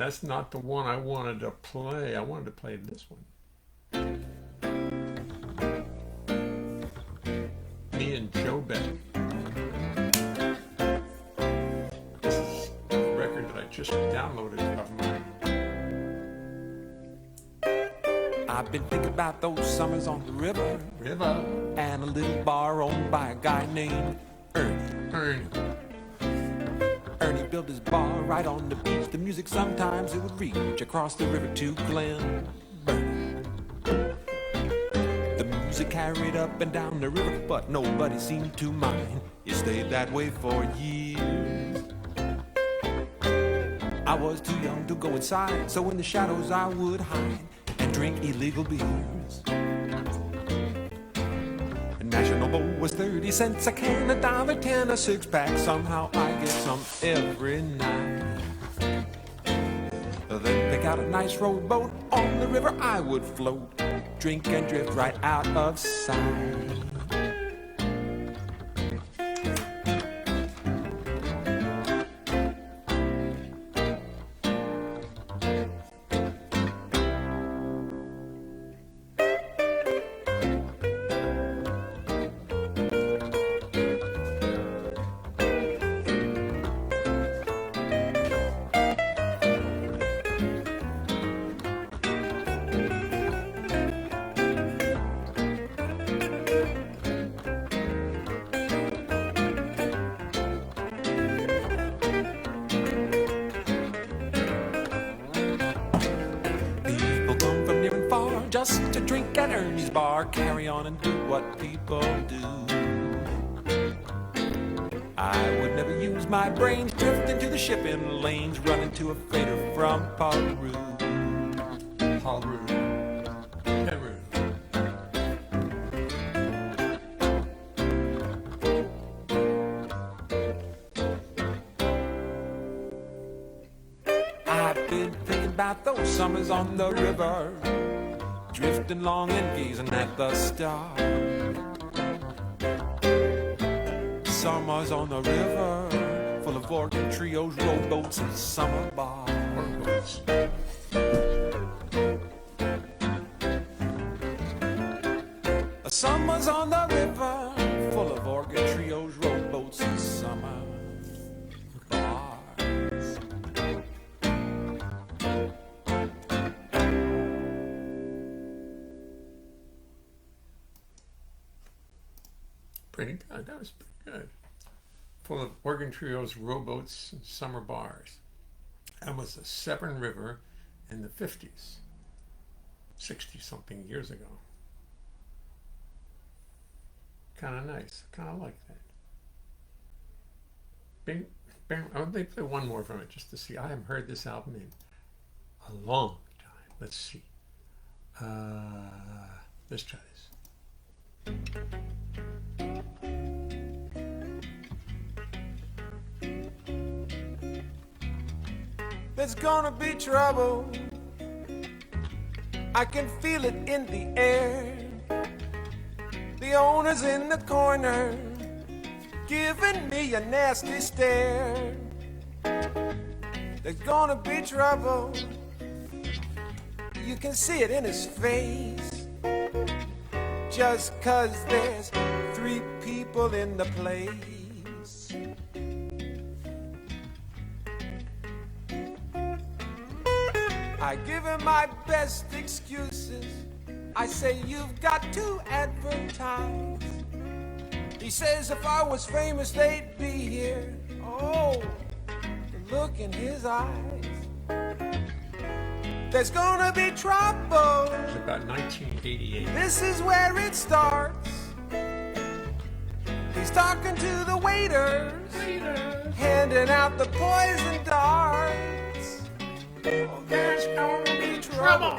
That's not the one I wanted to play. I wanted to play this one. Me and Joe Beck. This is a record that I just downloaded of mine. I've been thinking about those summers on the river. And a little bar owned by a guy named Ernie. Ernie built his bar right on the beach. The music sometimes it would reach across the river to Glen Burnie. The music carried up and down the river, but nobody seemed to mind. It stayed that way for years. I was too young to go inside, so in the shadows I would hide and drink illegal beers. National Bowl was 30 cents a can, $1.10 a six-pack. Somehow I get some every night. Then pick out a nice rowboat. On the river I would float, drink and drift right out of sight. Just to drink at Ernie's bar, carry on and do what people do. I would never use my brains, drift into the shipping lanes, run into a freighter from Peru. I've been thinking about those summers on the river, drifting long and gazing at the stars. Summers on the river, full of organ trios, rowboats, and summer bars. Summers on the river, full of organ trios, rowboats, and summer bars. Pretty good. That was pretty good. Full of organ trios, rowboats, and summer bars. That was the Severn River in the 50s, 60-something years ago. Kind of nice. Kind of like that. Let me play one more from it just to see. I haven't heard this album in a long time. Let's see. Let's try this. There's gonna be trouble, I can feel it in the air. The owner's in the corner, giving me a nasty stare. There's gonna be trouble, you can see it in his face. Just 'cause there's 3 people in the place. I give him my best excuses. I say you've got to advertise. He says if I was famous they'd be here. Oh, the look in his eyes. There's gonna be trouble. It was about 1988. This is where it starts. He's talking to the waiters, handing out the poison darts. Oh, there's gonna be trouble.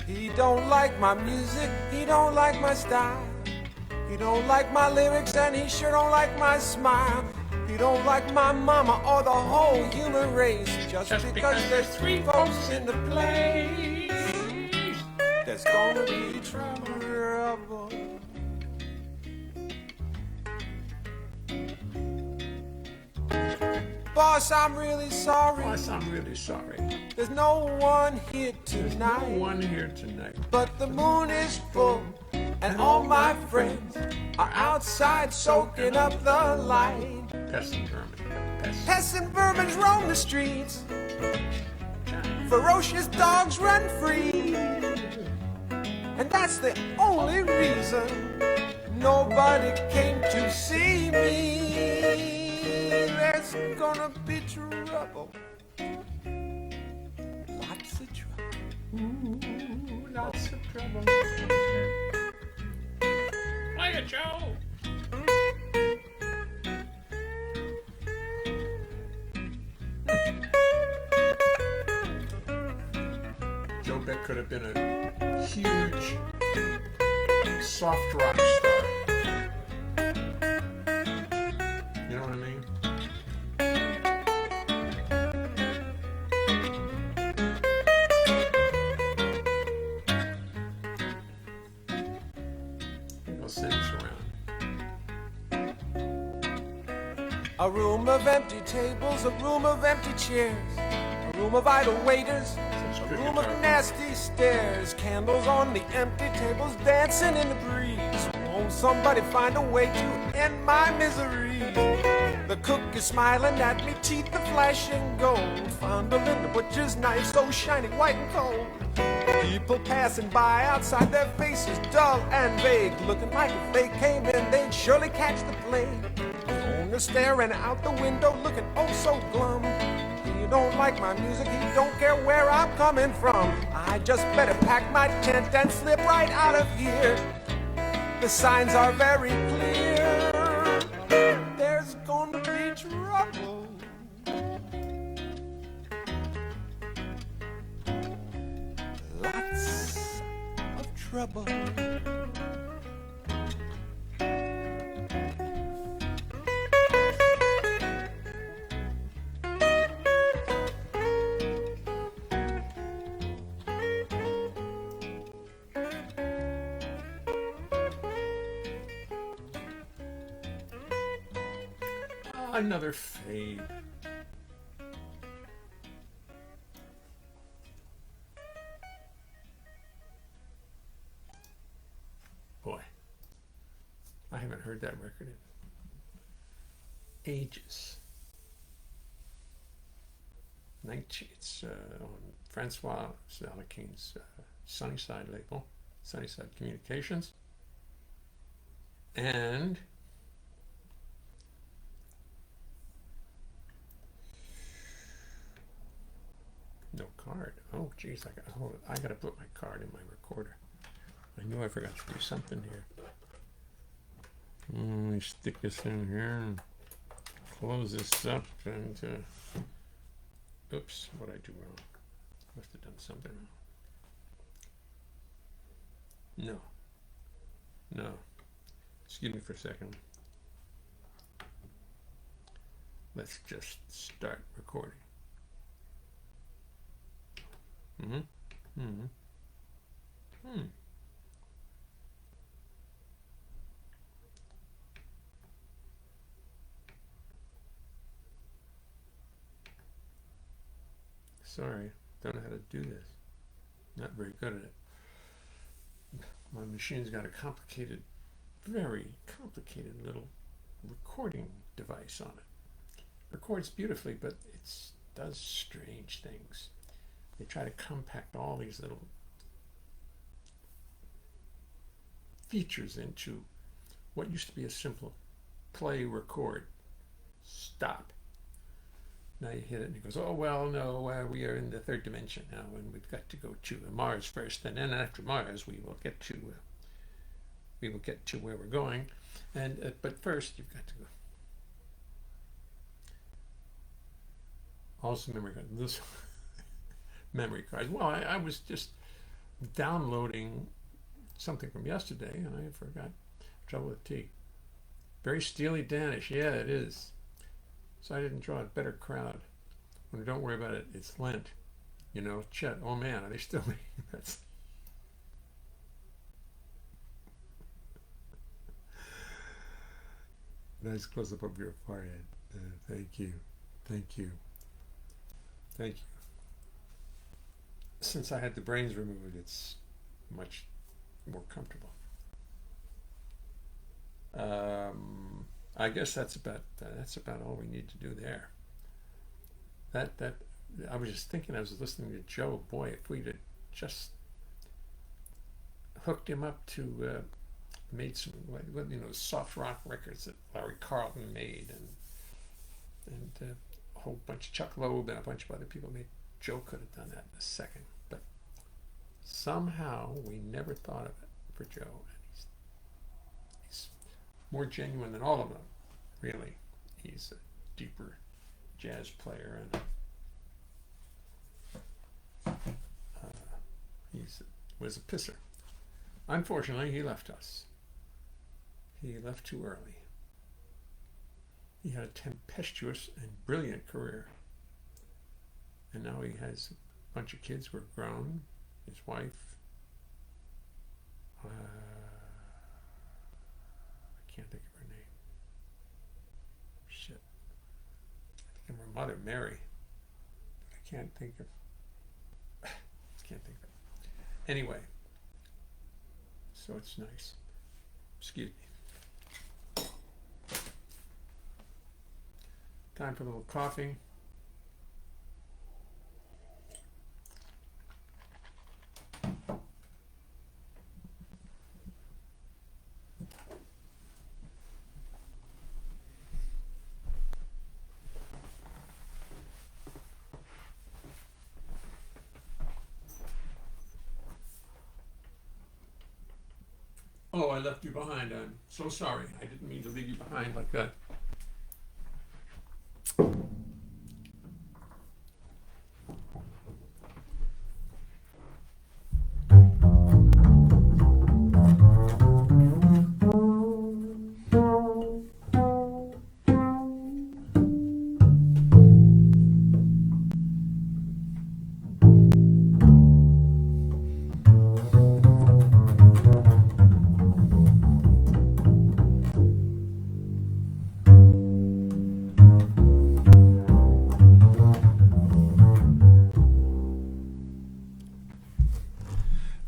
He don't like my music, he don't like my style. He don't like my lyrics and he sure don't like my smile. He don't like my mama or the whole human race. Just because there's 3 folks in the place. There's gonna be trouble. Boss, I'm really sorry. Boss, I'm really sorry. There's no one here There's tonight. no one here tonight. But the moon is full, and all my friends are outside soaking up the light. Pests and vermin. Pests and vermin roam the streets. Ferocious dogs run free. And that's the only reason nobody came to see me. There's gonna be trouble. Lots of trouble. Ooh, lots of trouble. Play it, Joe. Joe Beck could have been a huge soft rock star. You know what I mean? He'll sing us around. A room of empty tables, a room of empty chairs, a room of idle waiters, a room of nasty stares, candles on the empty tables dancing in the breeze. Won't somebody find a way to end my misery? The cook is smiling at me, teeth are flashing gold, fondling the butcher's knife so shiny, white and cold. People passing by outside, their faces dull and vague, looking like if they came in they'd surely catch the plague. The owner staring out the window, looking oh so glum. He don't like my music, he don't care where I'm coming from. I just better pack my tent and slip right out of here. The signs are very clear. There's gonna be trouble. Lots of trouble. Another fade. Boy, I haven't heard that record in ages. It's on Francois Zalakin's Sunnyside label, Sunnyside Communications. And no card. Oh, geez, I gotta put my card in my recorder. I knew I forgot to do something here. Let me stick this in here and close this up and oops, what I do wrong? Must have done something wrong. No. Excuse me for a second. Let's just start recording. Sorry, don't know how to do this. Not very good at it. My machine's got a very complicated little recording device on it. Records beautifully, but it does strange things. They try to compact all these little features into what used to be a simple play, record, stop. Now you hit it and it goes, oh, well, no, we are in the third dimension now and we've got to go to Mars first, and then after Mars we will get to where we're going, and but first you've got to go. Also memory card. This memory cards. Well, I was just downloading something from yesterday and I forgot. Trouble with T. Very Steely Danish. Yeah, it is. So I didn't draw a better crowd. When don't worry about it, it's Lent. You know, Chet, oh man, are they still making that? Nice close up of your forehead. Thank you. Thank you. Thank you. Since I had the brains removed, it's much more comfortable. I guess that's about all we need to do there. That I was just thinking. I was listening to Joe. Boy, if we'd have just hooked him up to made some, soft rock records that Larry Carlton made, and a whole bunch of Chuck Loeb and a bunch of other people made. Joe could have done that in a second, but somehow we never thought of it for Joe. And he's more genuine than all of them, really. He's a deeper jazz player, and he was a pisser. Unfortunately, he left us. He left too early. He had a tempestuous and brilliant career. And now he has a bunch of kids who are grown. His wife. I can't think of her name. Shit. I think of her mother, Mary. But I can't think of it. Anyway. So it's nice. Excuse me. Time for a little coughing. Oh, I left you behind. I'm so sorry. I didn't mean to leave you behind like that.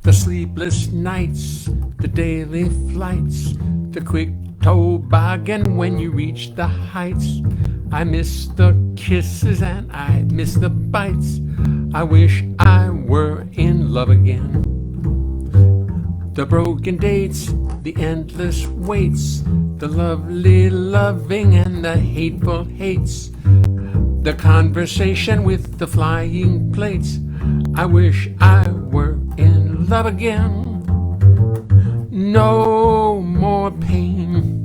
The sleepless nights, the daily flights, the quick toboggan when you reach the heights. I miss the kisses and I miss the bites. I wish I were in love again. The broken dates, the endless waits, the lovely loving and the hateful hates, the conversation with the flying plates. I wish I were in love again. No more pain,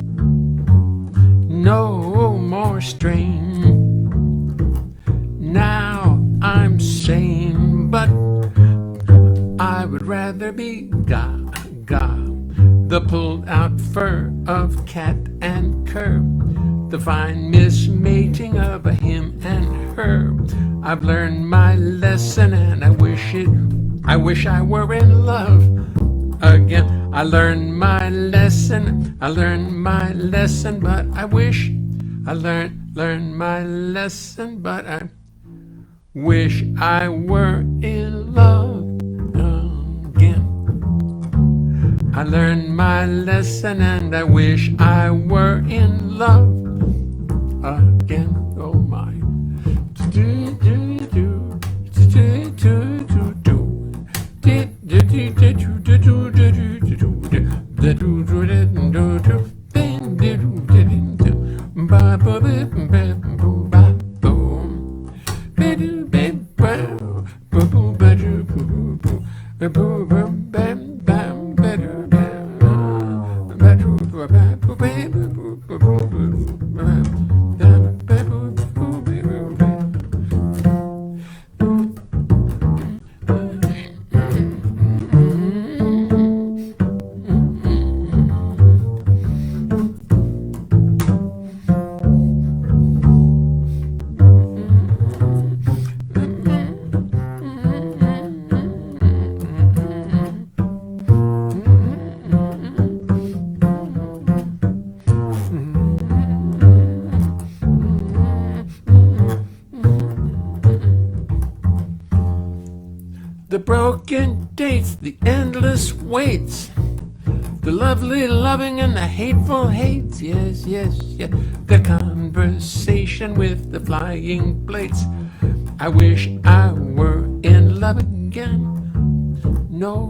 no more strain. Now I'm sane, but I would rather be Gaga, the pulled out fur of cat and cur, the fine mismating of a him and her. I've learned my lesson and I wish I were in love again. I learned my lesson, but I wish I learned my lesson, but I wish I were in love again. I learned my lesson and I wish I were in love again. Oh my. The broken dates, the endless waits, the lovely loving and the hateful hates. Yes, yes, yes. The conversation with the flying plates. I wish I were in love again. No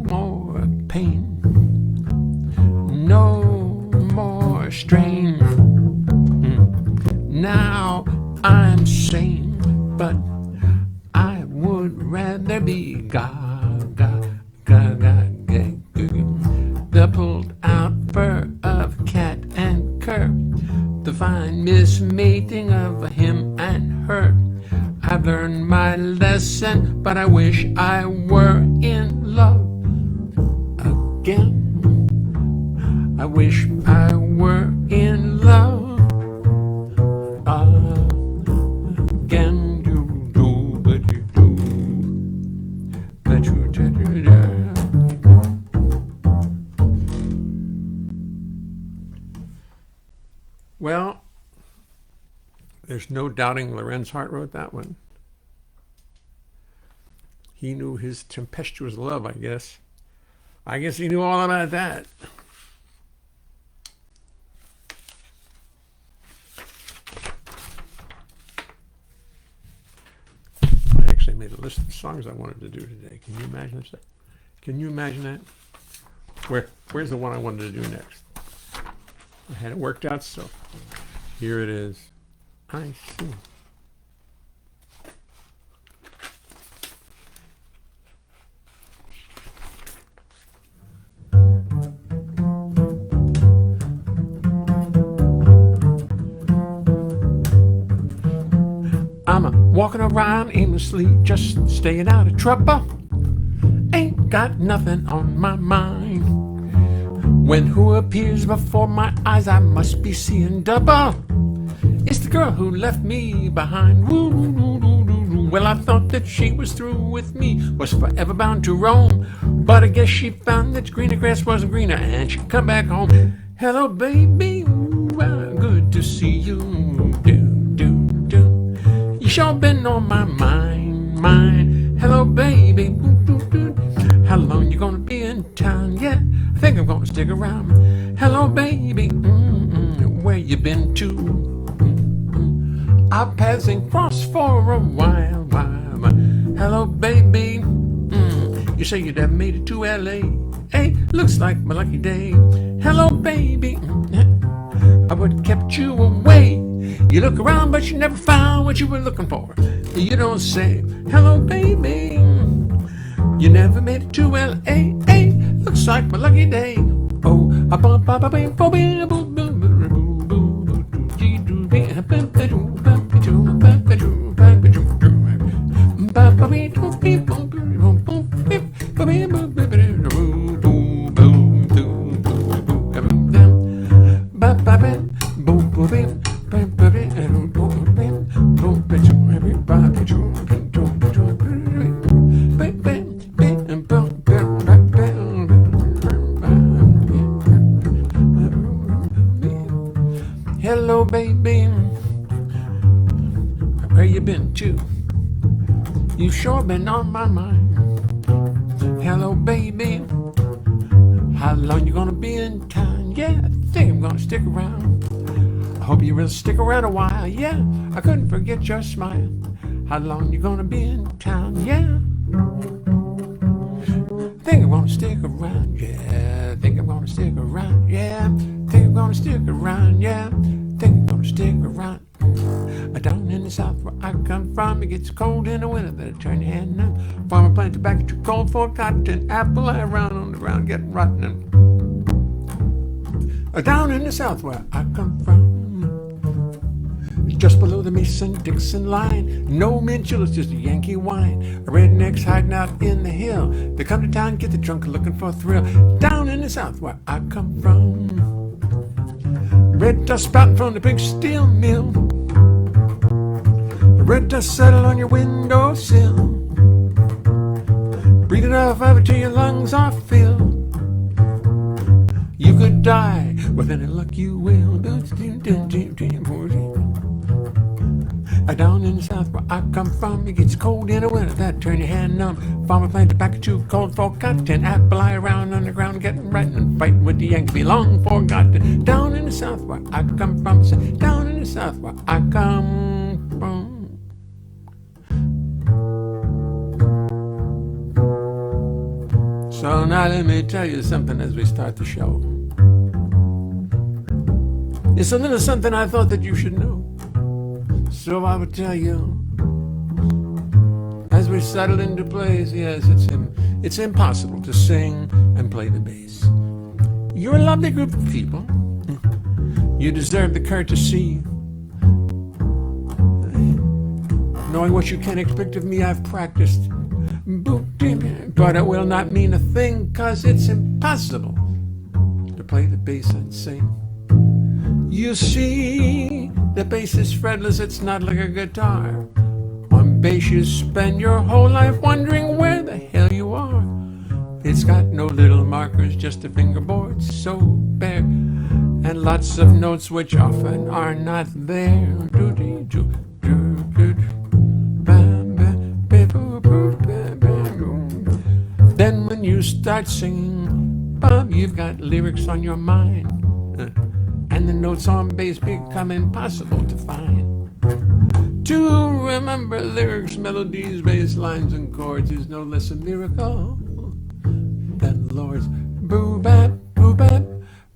more pain, no more strain. Now I'm sane, but I would rather be gaga, gaga, gaga. The pulled out fur of cat and cur, the fine mismating of him and her. I've learned my lesson, but I wish I were in love again. I wish I were in love again. Well, there's no doubting Lorenz Hart wrote that one. He knew his tempestuous love, I guess. I guess he knew all about that. I actually made a list of songs I wanted to do today. Can you imagine that? Can you imagine that? Where's the one I wanted to do next? I had it worked out, so here it is. I see. I'm walking around aimlessly, just staying out of trouble. Ain't got nothing on my mind. When who appears before my eyes, I must be seeing double. It's the girl who left me behind. Woo, woo, woo, woo, woo. Well, I thought that she was through with me, was forever bound to roam. But I guess she found that greener grass wasn't greener, and she come back home. Hello, baby, ooh, good to see you. You sure been on my mind. Hello, baby. How long you gonna be in town? Yeah, I think I'm gonna stick around. Hello, baby. Where you been to? Our paths ain't crossed for a while. Hello, baby. You say you'd have made it to L.A. Hey, looks like my lucky day. Hello, baby. I would have kept you away. You look around, but you never found what you were looking for. You don't say, hello, baby. You never made it to L.A. Hey, looks like my lucky day. Oh, hello, baby. Where you been to? You sure been on my mind. Hello, baby. How long you gonna be in town? Yeah, I think I'm gonna stick around. I hope you will stick around a while. Yeah, I couldn't forget your smile. How long you gonna be in town? Yeah, think I'm gonna stick around. Yeah, think I'm gonna stick around. Yeah, think I'm gonna stick around. Yeah, think I'm gonna stick around. Down in the south where I come from, it gets cold in the winter, better turn your hand now. Farmer plant tobacco, too cold for cotton. Apple lie around on the ground, getting rotten. Down in the south where I come from, just below the Mason-Dixon line, no mint chillers, just a Yankee wine. Rednecks hiding out in the hill, they come to town, get the drunk, looking for a thrill. Down in the south where I come from, red dust spouting from the big steel mill. Red dust settle on your windowsill. Breathe enough of it till your lungs are filled. You could die, with any luck you will. Down in the south where I come from. It gets cold in the winter, that turn your hand numb. Farmer plant tobacco too cold for cotton. Apple lie around underground, getting right and fight with the Yanks be long forgotten. Down in the south where I come from, down in the south where I come from. So now let me tell you something as we start the show. It's a little something I thought that you should know. So I would tell you, as we settle into place, yes, it's impossible to sing and play the bass. You're a lovely group of people. You deserve the courtesy. Knowing what you can expect of me, I've practiced. But it will not mean a thing, 'cause it's impossible to play the bass and sing. You see, the bass is fretless, it's not like a guitar. On bass you spend your whole life wondering where the hell you are. It's got no little markers, just a fingerboard so bare, and lots of notes which often are not there. Then when you start singing, Bob, you've got lyrics on your mind, and the notes on bass become impossible to find. To remember lyrics, melodies, bass lines, and chords is no less a miracle than Lord's boo-bap, boo-bap,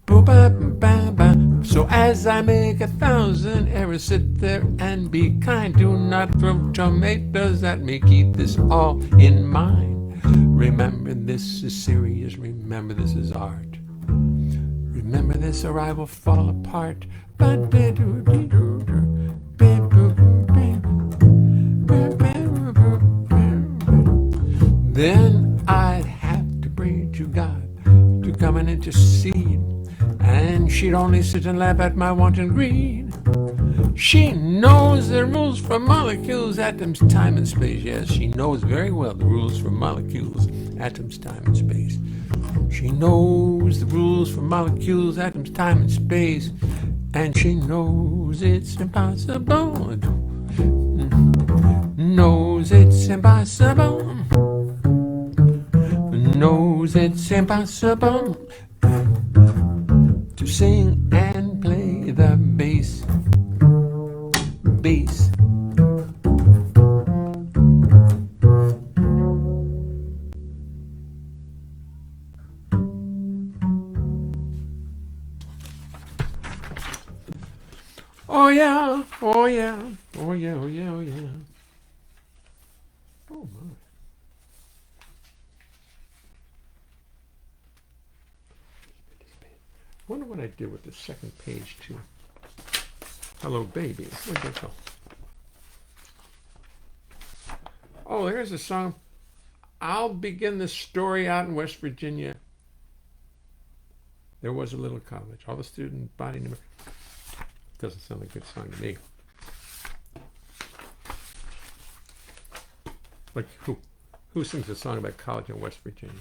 boo-bap, bap-bap. So as I make 1,000 errors, sit there and be kind. Do not throw tomatoes at me, keep this all in mind. Remember this is serious, remember this is art. Remember this or I will fall apart. Then I'd have to pray to God to come and intercede, and she'd only sit and laugh at my wanton greed. She knows the rules for molecules, atoms, time and space. Yes, she knows very well the rules for molecules, atoms, time and space. She knows the rules for molecules, atoms, time and space, and she knows it's impossible. Knows it's impossible. Knows it's impossible to sing and play the bass. Bass. Oh yeah, oh yeah, oh yeah, oh yeah, oh yeah. Oh my. I wonder what I did with the second page too. Hello, baby. Where'd that go? Oh, here's a song. I'll begin the story out in West Virginia. There was a little college. All the student body number. Doesn't sound like a good song to me. Like who? Who sings a song about college in West Virginia?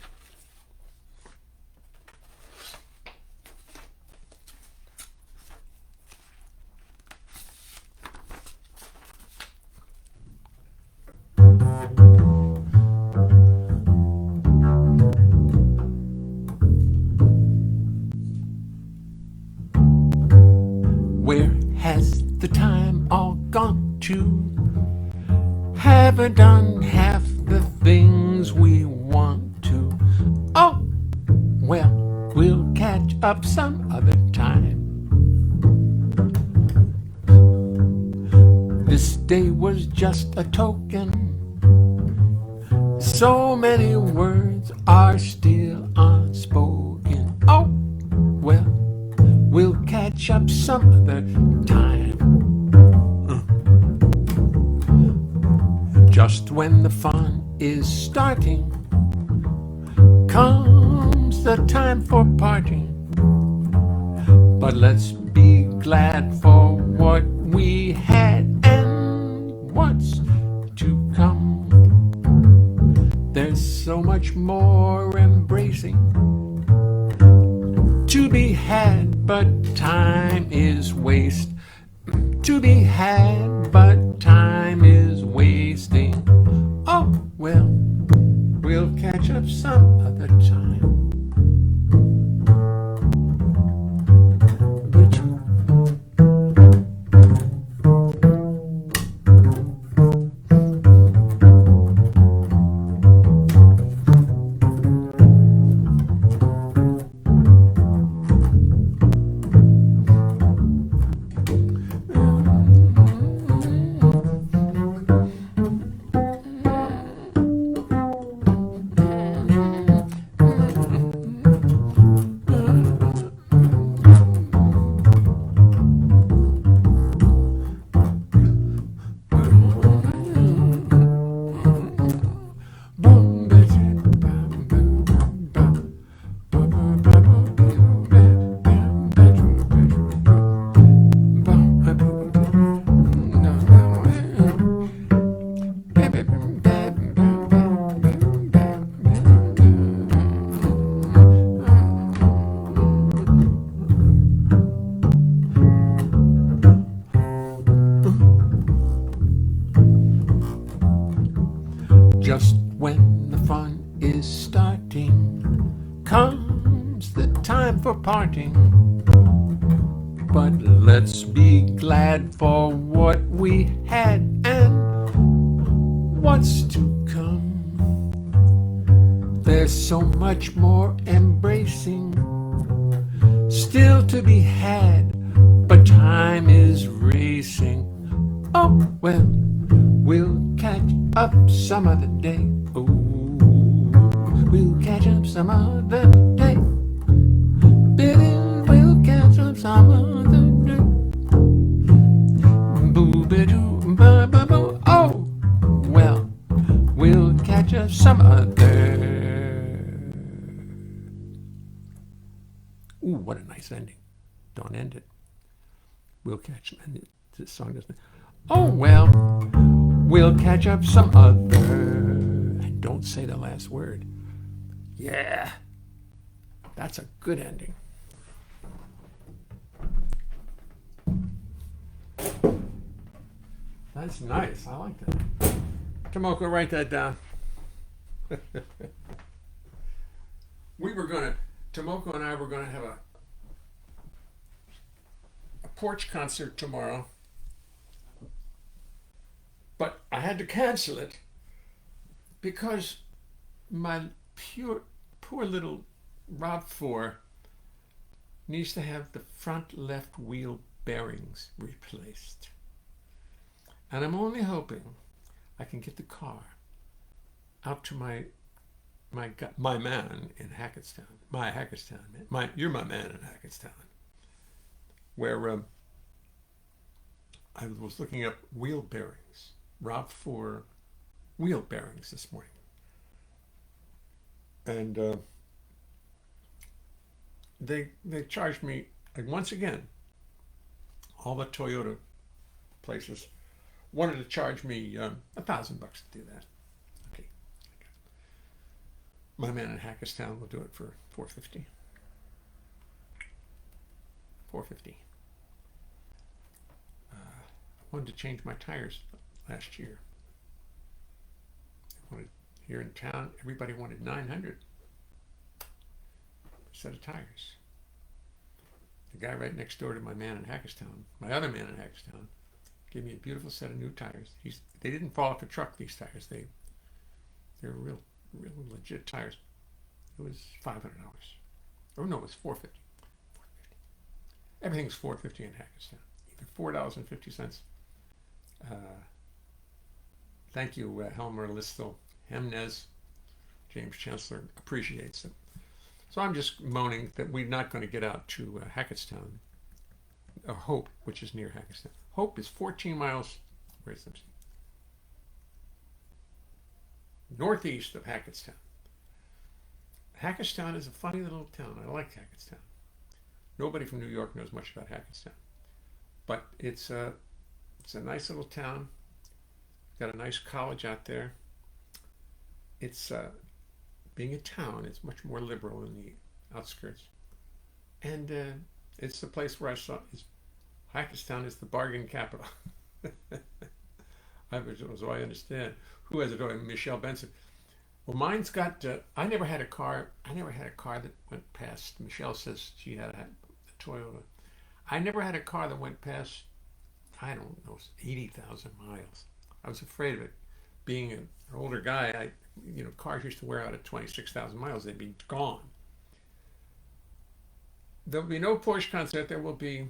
Where has the time all gone to? Haven't done half the things we want to. Oh, well, we'll catch up some other time. This day was just a token. So many words are still unspoken. Oh, well, we'll catch up some other time. Just when the fun is starting, comes the time for parting. But let's be glad for what we had and what's to come. There's so much more embracing to be had, but time is waste. To be had, but time is waste. glad for what we had and what's to come. There's so much more embracing still to be had, but time is racing. Oh, well, we'll catch up some other day. Oh, we'll catch up some other day. Baby, we'll catch up some other day. Boo-ba-doo, ba-ba-boo. Oh, well, we'll catch up some other. Ooh, what a nice ending. Don't end it. We'll catch them. This song doesn't. Oh, well, we'll catch up some other. And don't say the last word. Yeah. That's a good ending. That's nice. I like that. Tomoko, write that down. Tomoko and I were going to have a porch concert tomorrow, but I had to cancel it because my poor little RAV4 needs to have the front left wheel bearings replaced. And I'm only hoping I can get the car out to my man in Hackettstown. You're my man in Hackettstown. Where I was looking up wheel bearings, RAV4 wheel bearings this morning. And they charged me, once again, all the Toyota places wanted to charge me $1,000 to do that. Okay. My man in Hackettstown will do it for $450. $450. I wanted to change my tires last year. Here in town, everybody wanted 900 set of tires. The guy right next door to my man in Hackettstown, my other man in Hackettstown, gave me a beautiful set of new tires. They didn't fall off the truck, these tires. They're real legit tires. It was $500. Oh no, it was $450. Everything's $450 in Hackettstown. Either $4.50. Thank you, Helmer Listel. Hemnes, James Chancellor, appreciates it. So I'm just moaning that we're not going to get out to Hackettstown, Hope, which is near Hackettstown. Hope is 14 miles, where's it? Northeast of Hackettstown. Hackettstown is a funny little town. I like Hackettstown. Nobody from New York knows much about Hackettstown, but it's a nice little town. Got a nice college out there. It's being a town, it's much more liberal in the outskirts, and it's the place where I saw Hackettstown is the bargain capital. So I understand. Who has it? Oh, Michelle Benson. Well, mine's got. I never had a car. That went past. Michelle says she had a Toyota. I never had a car that went past, I don't know, 80,000 miles. I was afraid of it. Being an older guy, cars used to wear out at 26,000 miles. They'd be gone. There'll be no Porsche concert. There will be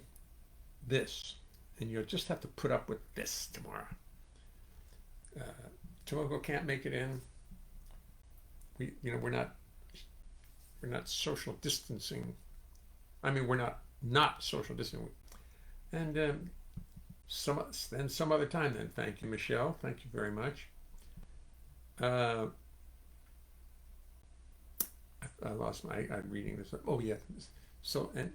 this, and you'll just have to put up with this tomorrow. Tomoko can't make it in. We're not social distancing. I mean, we're not social distancing. And some other time then. Thank you, Michelle. Thank you very much. I lost I'm reading this. Oh yeah. So, and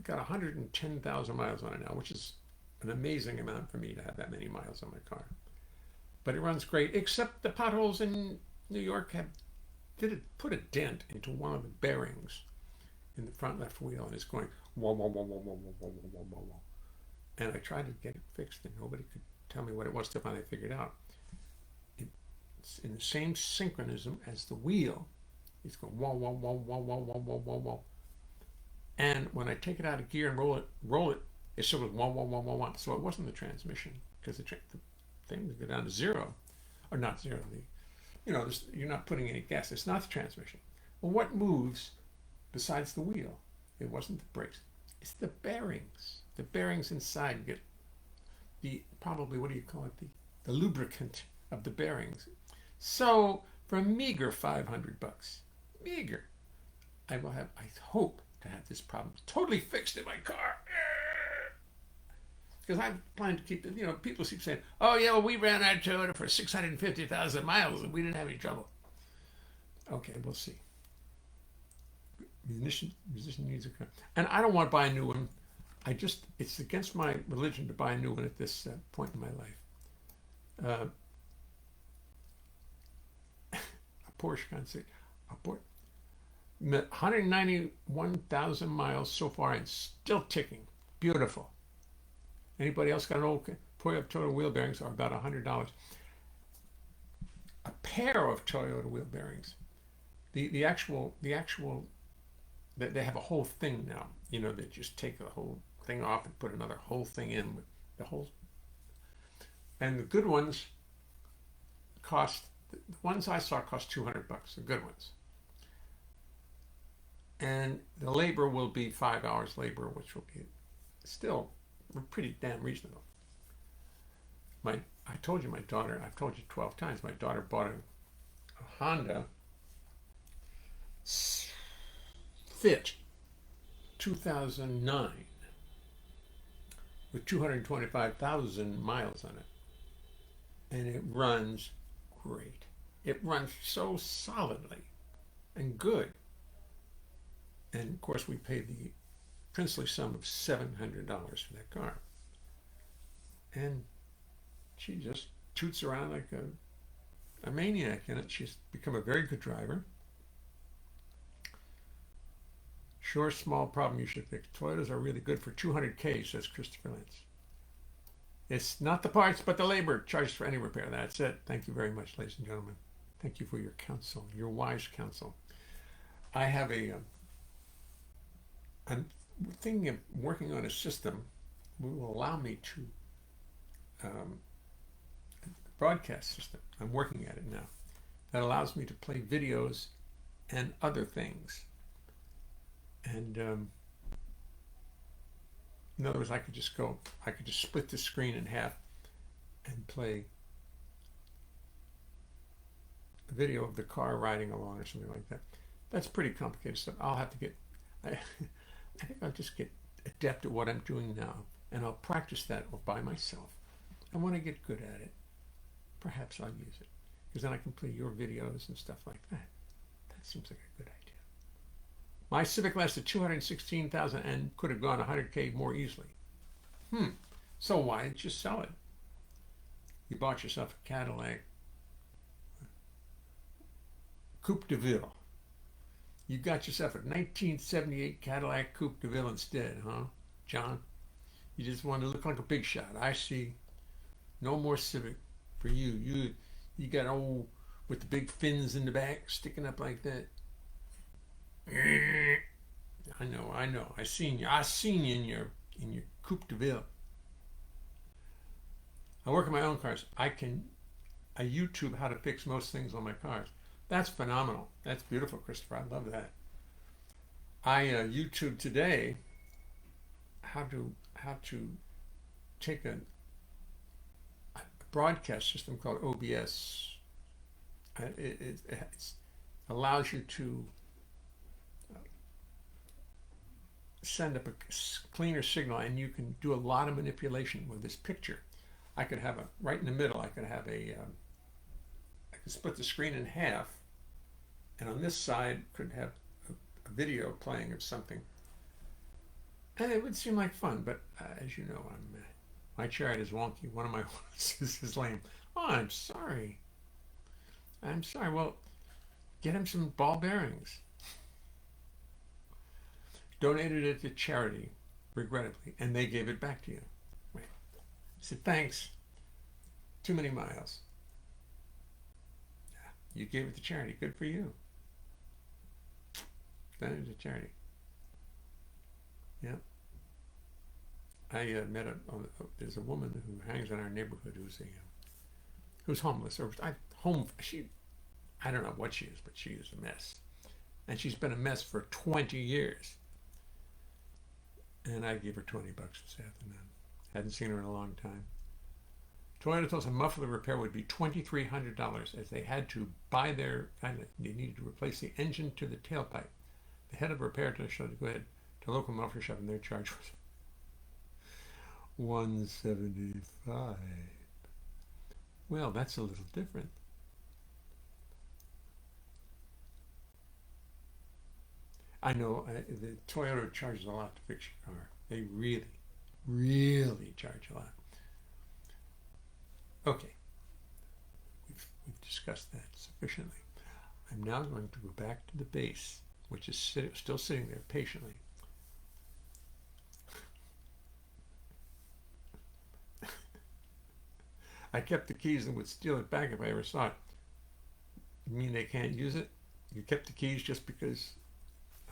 got 110,000 miles on it now, which is an amazing amount for me to have that many miles on my car. But it runs great, except the potholes in New York put a dent into one of the bearings in the front left wheel, and it's going whoa, whoa, whoa, whoa, whoa, whoa, whoa, whoa, whoa, whoa. And I tried to get it fixed, and nobody could tell me what it was till finally figured out. It's in the same synchronism as the wheel. It's going whoa, whoa, whoa, whoa, whoa, whoa, whoa, whoa, whoa. And when I take it out of gear and roll it It still goes one, one, one, one, one. So it wasn't the transmission, because the thing would go down to zero, or not zero. You're not putting any gas. It's not the transmission. Well, what moves besides the wheel? It wasn't the brakes. It's the bearings. The bearings inside get probably, what do you call it? The lubricant of the bearings. So for a meager $500, meager, I hope to have this problem totally fixed in my car. Because I plan to keep it, people keep saying, oh yeah, well, we ran our Toyota for 650,000 miles and we didn't have any trouble. Okay, we'll see. Musician needs a car. And I don't want to buy a new one. It's against my religion to buy a new one at this point in my life. A Porsche, can't say. A Porsche. 191,000 miles so far and still ticking. Beautiful. Anybody else got an old Toyota wheel bearings? Are about $100. A pair of Toyota wheel bearings. The actual they have a whole thing now. They just take the whole thing off and put another whole thing in with the whole. And the good ones the ones I saw cost $200. The good ones. And the labor will be 5 hours labor, which will be still pretty damn reasonable. I told you my daughter, I've told you 12 times, my daughter bought a Honda Fit 2009 with 225,000 miles on it. And it runs great. It runs so solidly and good. And of course we paid the princely sum of $700 for that car. And she just toots around like a maniac in it. She's become a very good driver. Sure, small problem you should fix. Toyotas are really good for 200K, says Christopher Lentz. It's not the parts, but the labor charged for any repair. That's it. Thank you very much, ladies and gentlemen. Thank you for your counsel, your wise counsel. I have I'm thinking of working on a system that will allow me to broadcast system. I'm working at it now. That allows me to play videos and other things. And in other words, I could just split the screen in half and play a video of the car riding along or something like that. That's pretty complicated stuff. I'll have to I think I'll just get adept at what I'm doing now, and I'll practice that by myself. And when I get good at it, perhaps I'll use it, because then I can play your videos and stuff like that. That seems like a good idea. My Civic lasted 216,000 and could have gone 100K more easily. So why didn't you sell it? You bought yourself a Cadillac Coupe de Ville. You got yourself a 1978 Cadillac Coupe de Ville instead, huh, John? You just wanted to look like a big shot. I see. No more Civic for you. You got old with the big fins in the back sticking up like that. I know. I seen you in your Coupe de Ville. I work on my own cars. I YouTube how to fix most things on my cars. That's phenomenal. That's beautiful, Christopher. I love that. I YouTube today how to take a broadcast system called OBS. It allows you to send up a cleaner signal, and you can do a lot of manipulation with this picture. I could have right in the middle, I could split the screen in half, and on this side could have a video playing of something. And it would seem like fun, but as you know, my chariot is wonky. One of my horses is lame. Oh, I'm sorry. Well, get him some ball bearings. Donated it to charity, regrettably, and they gave it back to you. Wait. I said, thanks. Too many miles. You gave it to charity. Good for you. Donated to charity. Yeah. I met there's a woman who hangs in our neighborhood who's homeless or I don't know what she is, but she is a mess, and she's been a mess for 20 years. And I gave her $20 this afternoon. Hadn't seen her in a long time. Toyota told us a muffler repair would be $2,300 as they had to buy they needed to replace the engine to the tailpipe. The head of the repair said, go ahead to local muffler shop, and their charge was $175. Well, that's a little different. I know the Toyota charges a lot to fix your car. They really, really charge a lot. Okay, we've discussed that sufficiently. I'm now going to go back to the bass, which is still sitting there patiently. I kept the keys and would steal it back if I ever saw it. You mean they can't use it? You kept the keys just because...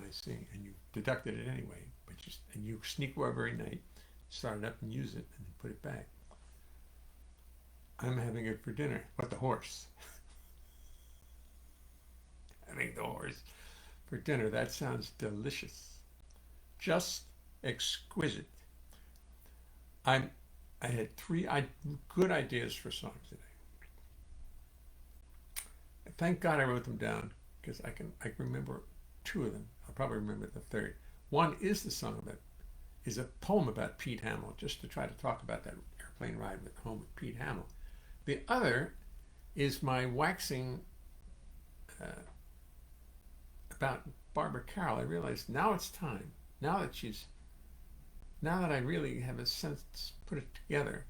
I see, and you deducted it anyway, and you sneak over every night, start it up and use it, and then put it back. I'm having it for dinner. What, the horse? Having the horse for dinner. That sounds delicious. Just exquisite. I had three good ideas for songs today. Thank God I wrote them down, because I can remember two of them. I'll probably remember the third. One is a poem about Pete Hamill, just to try to talk about that airplane ride home with Pete Hamill. The other is my waxing about Barbara Carroll. I realized now it's time. Now that I really have a sense put it together,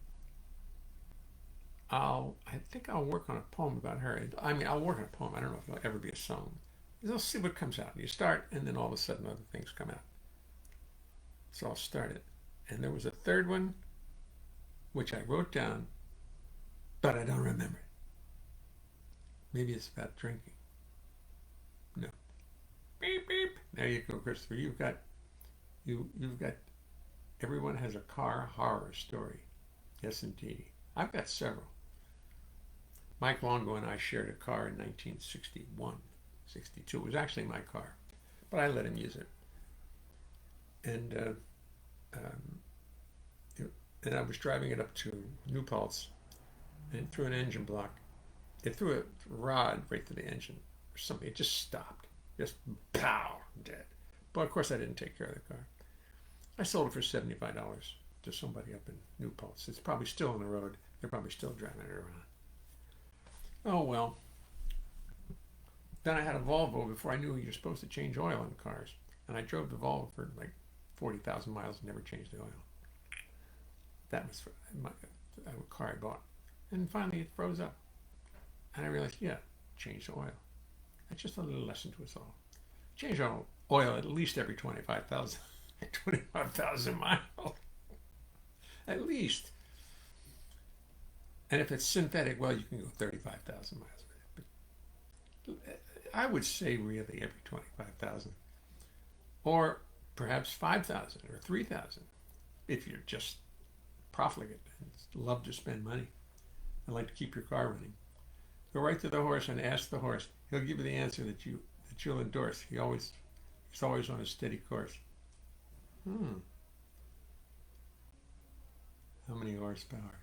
I think I'll work on a poem about her. I mean, I'll work on a poem. I don't know if it'll ever be a song. I'll see what comes out. You start, and then all of a sudden other things come out. So I'll start it. And there was a third one, which I wrote down, but I don't remember it. Maybe it's about drinking. No. Beep, beep. There you go, Christopher. You've got, everyone has a car horror story. Yes, indeed. I've got several. Mike Longo and I shared a car in 1961. 62. It was actually my car, but I let him use it. And I was driving it up to New Paltz, and it threw an engine block. It threw a rod right to the engine or something. It just stopped. Just pow, dead. But of course I didn't take care of the car. I sold it for $75 to somebody up in New Paltz. It's probably still on the road. They're probably still driving it around. Oh well. Then I had a Volvo before I knew you're supposed to change oil in cars. And I drove the Volvo for like 40,000 miles and never changed the oil. That was a car I bought. And finally it froze up. And I realized, change the oil. That's just a little lesson to us all. Change oil at least every 25,000 miles. At least. And if it's synthetic, well, you can go 35,000 miles. But I would say really every 25,000. Or perhaps 5,000 or 3,000 if you're just profligate and love to spend money and like to keep your car running. Go right to the horse and ask the horse. He'll give you the answer that you'll endorse. He's always on a steady course. How many horsepower?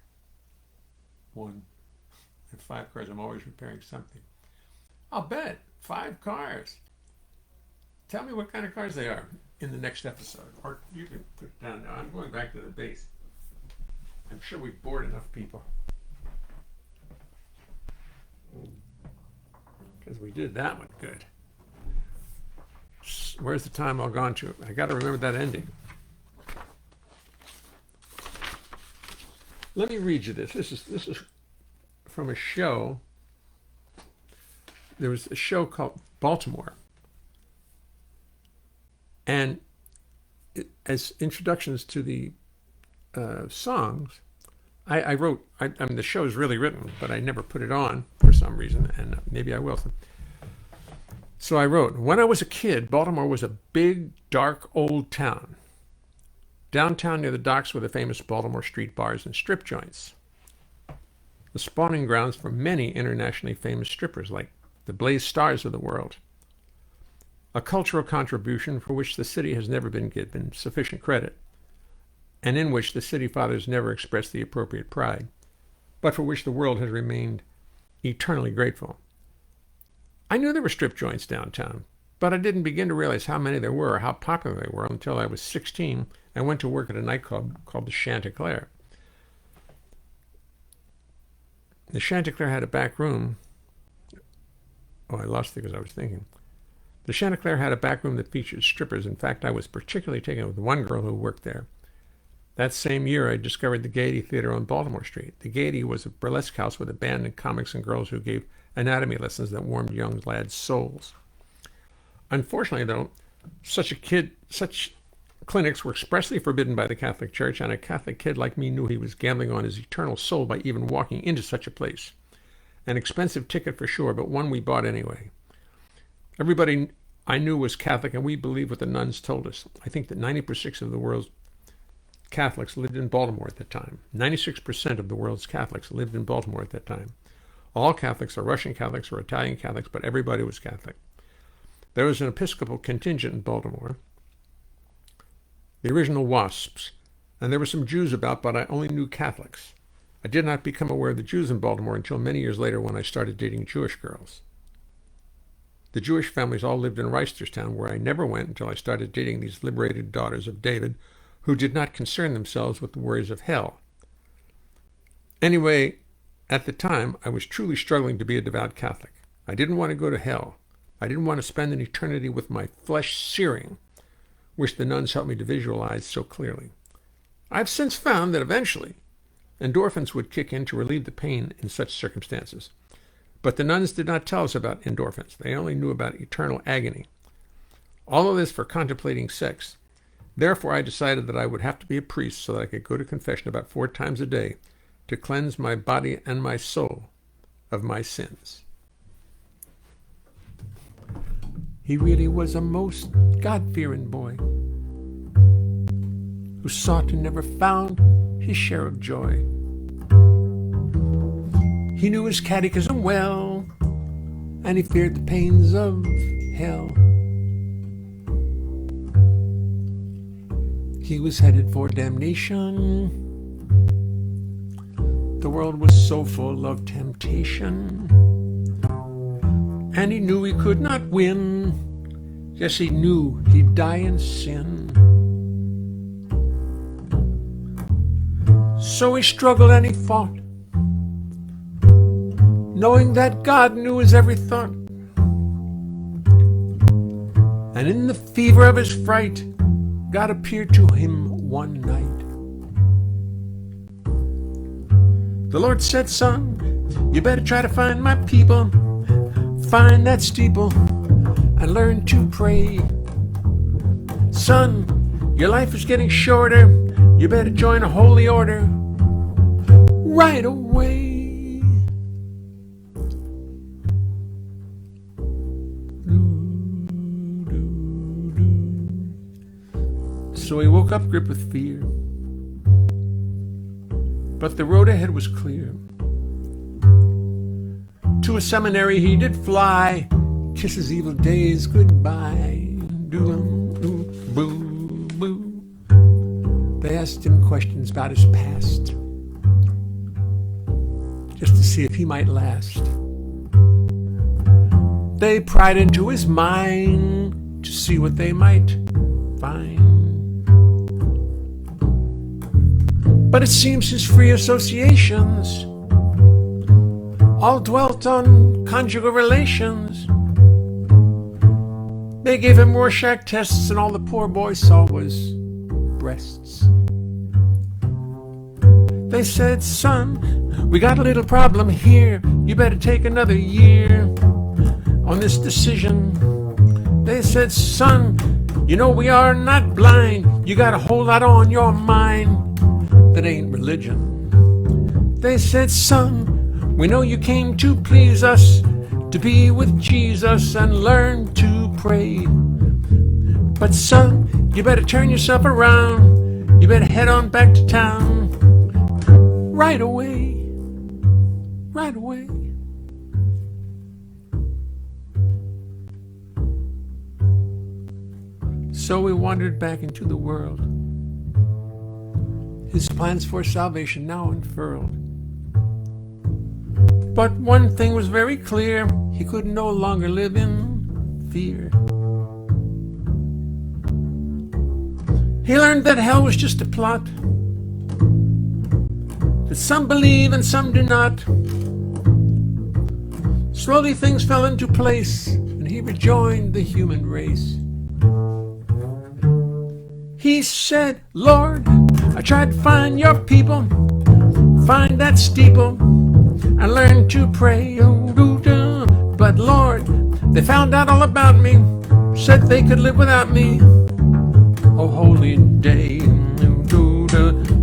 1. I have 5 cars. I'm always repairing something. I'll bet 5 cars. Tell me what kind of cars they are in the next episode. Or you can put it down now. I'm going back to the base. I'm sure we've bored enough people. Because we did that one good. Where's the time all gone to? I got to remember that ending. Let me read you this. This is from a show. There was a show called Baltimore. And as introductions to the songs, I wrote, I mean, the show's really written, but I never put it on for some reason, and maybe I will. So I wrote, when I was a kid, Baltimore was a big, dark, old town. Downtown near the docks were the famous Baltimore street bars and strip joints, the spawning grounds for many internationally famous strippers like the Blaze Stars of the world, a cultural contribution for which the city has never been given sufficient credit, and in which the city fathers never expressed the appropriate pride, but for which the world has remained eternally grateful. I knew there were strip joints downtown, but I didn't begin to realize how many there were or how popular they were until I was 16 and went to work at a nightclub called the Chanticleer. The Chanticleer had a back room. Oh, I lost it because I was thinking. The Chanticleer had a back room that featured strippers. In fact, I was particularly taken with one girl who worked there. That same year, I discovered the Gaiety Theater on Baltimore Street. The Gaiety was a burlesque house with a band and comics and girls who gave anatomy lessons that warmed young lads' souls. Unfortunately, though, such clinics were expressly forbidden by the Catholic Church, and a Catholic kid like me knew he was gambling on his eternal soul by even walking into such a place. An expensive ticket for sure, but one we bought anyway. Everybody I knew was Catholic, and we believed what the nuns told us. I think that 90% of the world's Catholics lived in Baltimore at that time. 96% of the world's Catholics lived in Baltimore at that time. All Catholics are Russian Catholics or Italian Catholics, but everybody was Catholic. There was an Episcopal contingent in Baltimore, the original WASPs, and there were some Jews about, but I only knew Catholics. I did not become aware of the Jews in Baltimore until many years later when I started dating Jewish girls. The Jewish families all lived in Reisterstown, where I never went until I started dating these liberated daughters of David, who did not concern themselves with the worries of hell. Anyway, at the time, I was truly struggling to be a devout Catholic. I didn't want to go to hell. I didn't want to spend an eternity with my flesh searing, which the nuns helped me to visualize so clearly. I've since found that eventually endorphins would kick in to relieve the pain in such circumstances. But the nuns did not tell us about endorphins. They only knew about eternal agony. All of this for contemplating sex. Therefore, I decided that I would have to be a priest so that I could go to confession about 4 times a day to cleanse my body and my soul of my sins. He really was a most God-fearing boy who sought and never found his share of joy. He knew his catechism well, and he feared the pains of hell. He was headed for damnation. The world was so full of temptation, and he knew he could not win. Yes, he knew he'd die in sin. So he struggled and he fought, knowing that God knew his every thought. And in the fever of his fright, God appeared to him one night. The Lord said, "Son, you better try to find my people. Find that steeple and learn to pray. Son, your life is getting shorter. You better join a holy order right away." So he woke up gripped with fear. But the road ahead was clear. To a seminary he did fly, kiss his evil days goodbye. Boo. They asked him questions about his past, just to see if he might last. They pried into his mind to see what they might find. But it seems his free associations all dwelt on conjugal relations. They gave him Rorschach tests, and all the poor boy saw was breasts. They said, "Son, we got a little problem here. You better take another year on this decision." They said, "Son, you know we are not blind. You got a whole lot on your mind that ain't religion." They said, "Son, we know you came to please us, to be with Jesus and learn to pray. But son, you better turn yourself around. You better head on back to town right away, right away. So we wandered back into the world, his plans for salvation now unfurled. But one thing was very clear, he could no longer live in fear. He learned that hell was just a plot, that some believe and some do not. Slowly things fell into place, and he rejoined the human race. He said, Lord, I tried to find your people, find that steeple, I learned to pray, but Lord, they found out all about me, said they could live without me. Oh, holy day,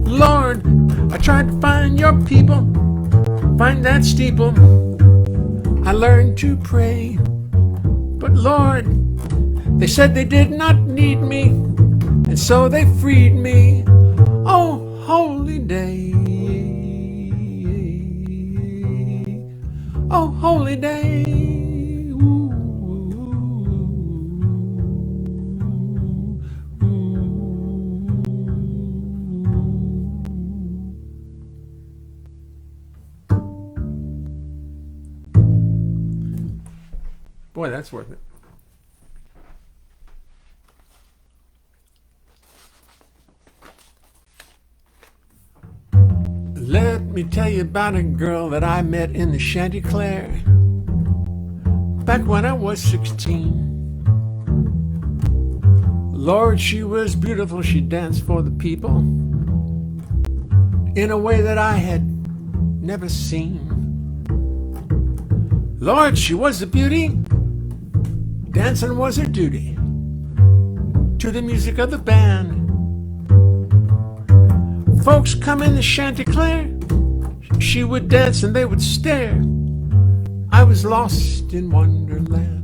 Lord, I tried to find your people, find that steeple, I learned to pray, but Lord, they said they did not need me, and so they freed me. Oh, holy day. Oh, holy day. Ooh, ooh, ooh. Boy, that's worth it. Let me tell you about a girl that I met in the Chanticleer back when I was 16. Lord, she was beautiful, she danced for the people in a way that I had never seen. Lord, she was a beauty, dancing was her duty to the music of the band. Folks come in the Chanticleer, she would dance and they would stare. I was lost in Wonderland.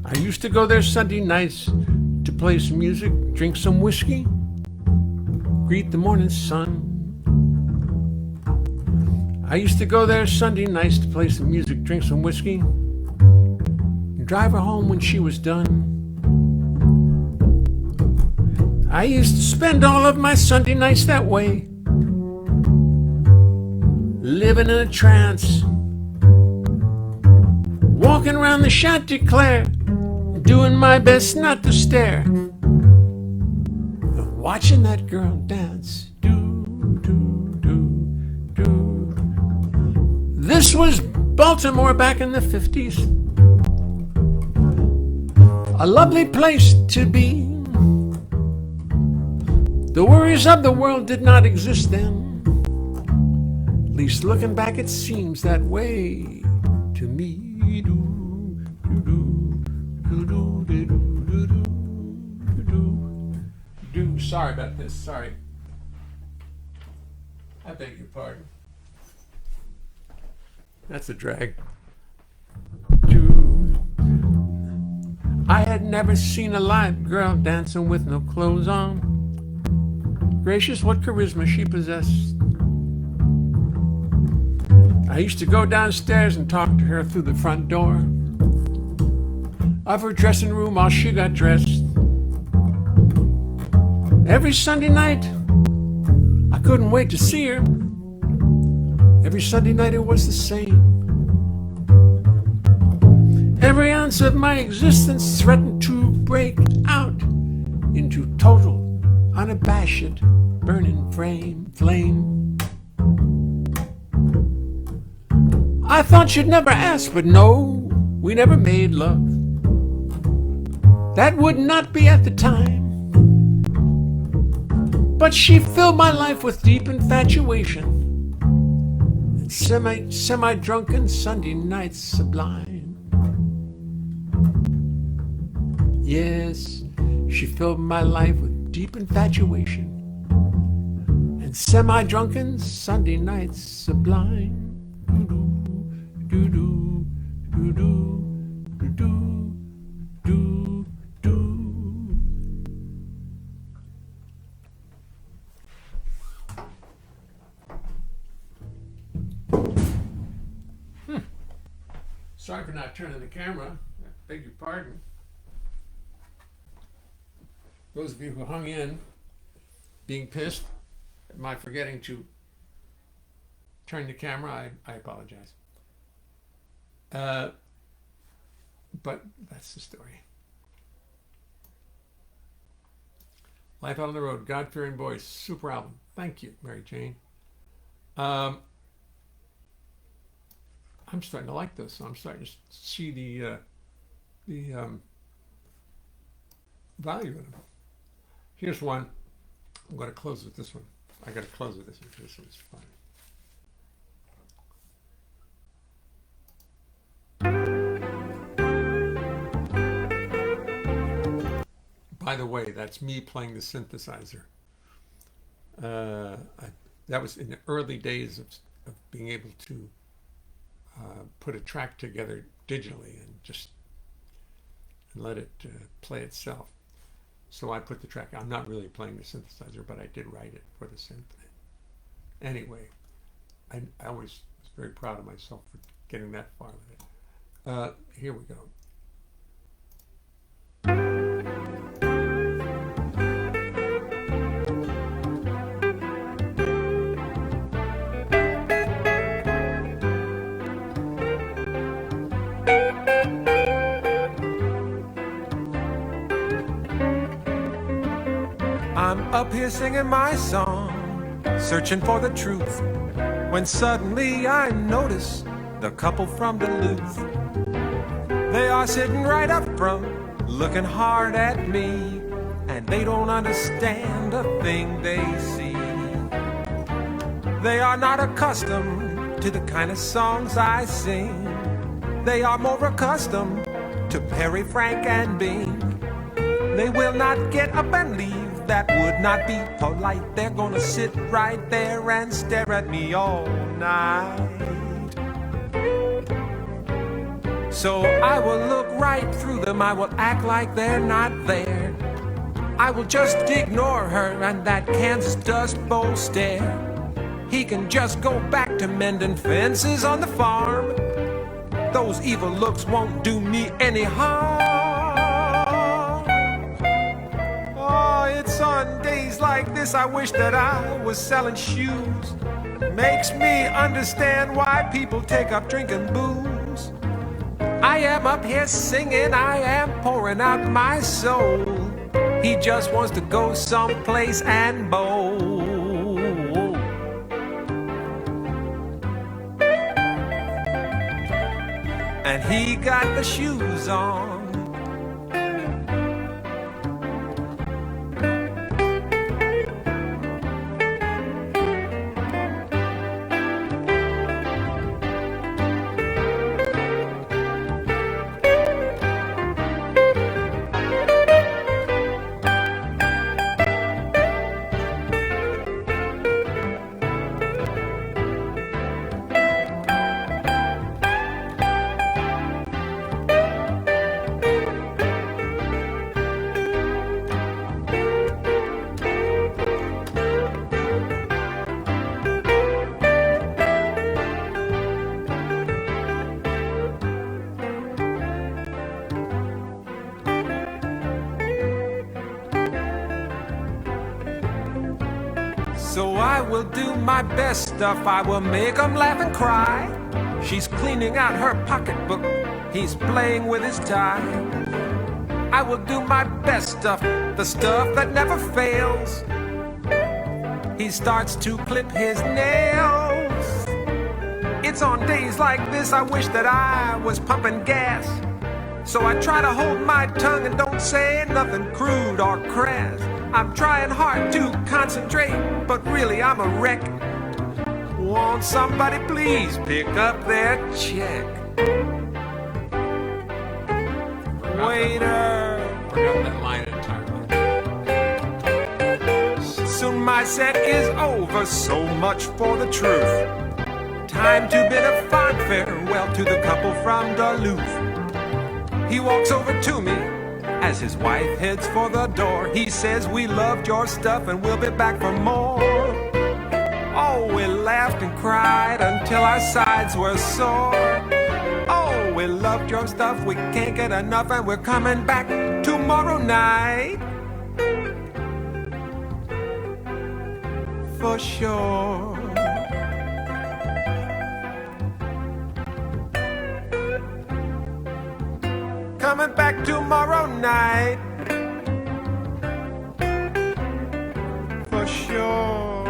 I used to go there Sunday nights to play some music, drink some whiskey, greet the morning sun. I used to go there Sunday nights to play some music, drink some whiskey, and drive her home when she was done. I used to spend all of my Sunday nights that way, living in a trance, walking around the Chanticleer, doing my best not to stare, and watching that girl dance. This was Baltimore back in the 50s, a lovely place to be. The worries of the world did not exist then. At least looking back, it seems that way to me. Sorry about this, sorry. I beg your pardon. That's a drag. I had never seen a live girl dancing with no clothes on. Gracious, what charisma she possessed. I used to go downstairs and talk to her through the front door of her dressing room while she got dressed. Every Sunday night, I couldn't wait to see her. Every Sunday night it was the same. Every ounce of my existence threatened to break out into total, unabashed, burning flame. I thought you'd never ask, but no, we never made love. That would not be at the time. But she filled my life with deep infatuation and semi-drunken Sunday nights sublime. Yes, she filled my life with deep infatuation and semi-drunken Sunday nights sublime. Do do do do do do do do. Sorry for not turning the camera. I beg your pardon. Those of you who hung in, being pissed at my forgetting to turn the camera, I apologize. But that's the story. Life Out on the Road, God-Fearing Boys, super album. Thank you, Mary Jane. I'm starting to like this. I'm starting to see the value in them. Here's one. I'm going to close with this one. I got to close with this one. This one's fun. By the way, that's me playing the synthesizer. That was in the early days of being able to put a track together digitally and just let it play itself. So I put the track. I'm not really playing the synthesizer, but I did write it for the synth. Anyway, I always was very proud of myself for getting that far with it. Here we go. I'm up here singing my song, searching for the truth, when suddenly I notice the couple from Duluth. They are sitting right up front, looking hard at me, and they don't understand a thing they see. They are not accustomed to the kind of songs I sing. They are more accustomed to Perry, Frank, and Bing. They will not get up and leave. That would not be polite. They're gonna sit right there and stare at me all night. So I will look right through them. I will act like they're not there. I will just ignore her and that Kansas Dust Bowl stare. He can just go back to mending fences on the farm. Those evil looks won't do me any harm. It's on days like this I wish that I was selling shoes. Makes me understand why people take up drinking booze. I am up here singing, I am pouring out my soul. He just wants to go someplace and bowl. And he got the shoes on. So I will do my best stuff, I will make him laugh and cry. She's cleaning out her pocketbook, he's playing with his tie. I will do my best stuff, the stuff that never fails. He starts to clip his nails. It's on days like this I wish that I was pumping gas. So I try to hold my tongue and don't say nothing crude or crass. I'm trying hard to concentrate, but really I'm a wreck. Won't somebody please pick up their check? Waiter. Forgot that line entirely. Soon my set is over, so much for the truth. Time to bid a fond farewell to the couple from Duluth. He walks over to me as his wife heads for the door. He says, we loved your stuff and we'll be back for more. Oh, we laughed and cried until our sides were sore. Oh, we loved your stuff. We can't get enough, and we're coming back tomorrow night. For sure. Coming back tomorrow night. For sure.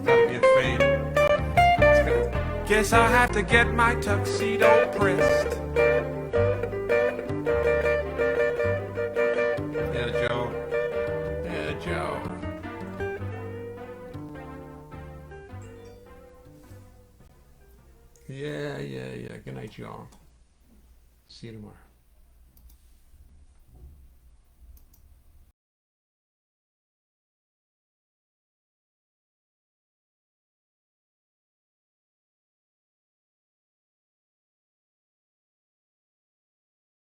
That'll be a fade. Guess I'll have to get my tuxedo pressed. Yeah, Joe. Yeah, Joe. Yeah. Good night, y'all. See you tomorrow.